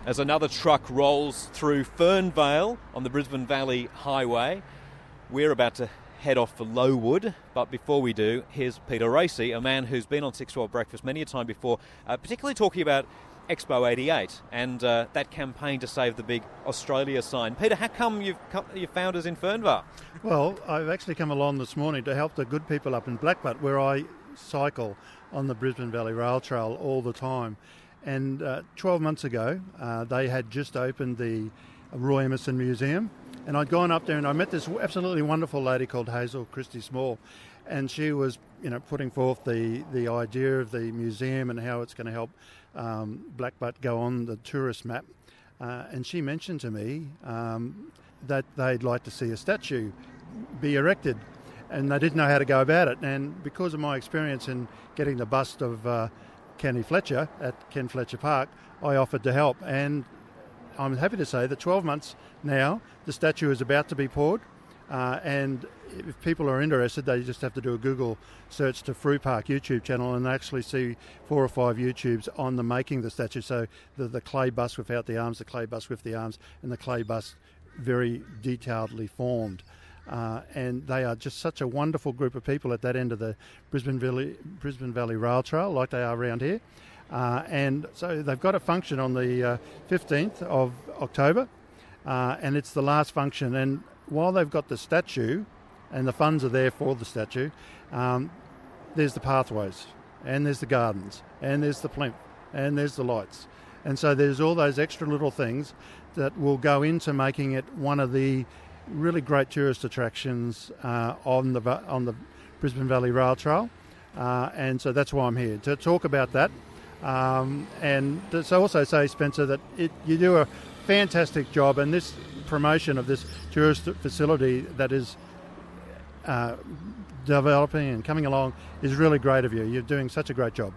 as another truck rolls through Fernvale on the Brisbane Valley Highway. We're about to head off for Lowood, but before we do, here's Peter Racy, a man who's been on 612 Breakfast many a time before, particularly talking about Expo 88 and that campaign to save the big Australia sign. Peter, how come you found us in Fernvale? Well, I've actually come along this morning to help the good people up in Blackbutt, where I cycle on the Brisbane Valley Rail Trail all the time. And 12 months ago, they had just opened the Roy Emerson Museum, and I'd gone up there and I met this absolutely wonderful lady called Hazel Christie Small, and she was, putting forth the idea of the museum and how it's going to help Blackbutt go on the tourist map. And she mentioned to me that they'd like to see a statue be erected, and they didn't know how to go about it. And because of my experience in getting the bust of Kenny Fletcher at Ken Fletcher Park, I offered to help, and I'm happy to say that 12 months now, the statue is about to be poured, and if people are interested, they just have to do a Google search to Fruit Park YouTube channel and actually see 4 or 5 YouTubes on the making the statue. So the clay bust without the arms, the clay bust with the arms, and the clay bust very detailedly formed. And they are just such a wonderful group of people at that end of the Brisbane Valley Rail Trail, like they are around here. And so they've got a function on the 15th of October, and it's the last function. And while they've got the statue, and the funds are there for the statue, there's the pathways, and there's the gardens, and there's the plinth, and there's the lights. And so there's all those extra little things that will go into making it one of the really great tourist attractions on the Brisbane Valley Rail Trail. And so that's why I'm here, to talk about that. And to also say, Spencer, that you do a fantastic job, and this promotion of this tourist facility that is developing and coming along is really great of you. You're doing such a great job.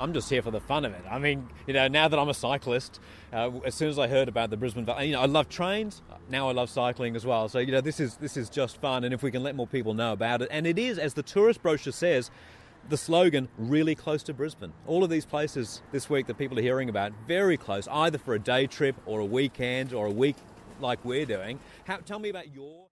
I'm just here for the fun of it. I mean, now that I'm a cyclist, as soon as I heard about the Brisbane Valley, I love trains. Now I love cycling as well. So, this is just fun. And if we can let more people know about it, and it is, as the tourist brochure says, the slogan, really close to Brisbane. All of these places this week that people are hearing about, very close, either for a day trip or a weekend or a week like we're doing. Tell me about your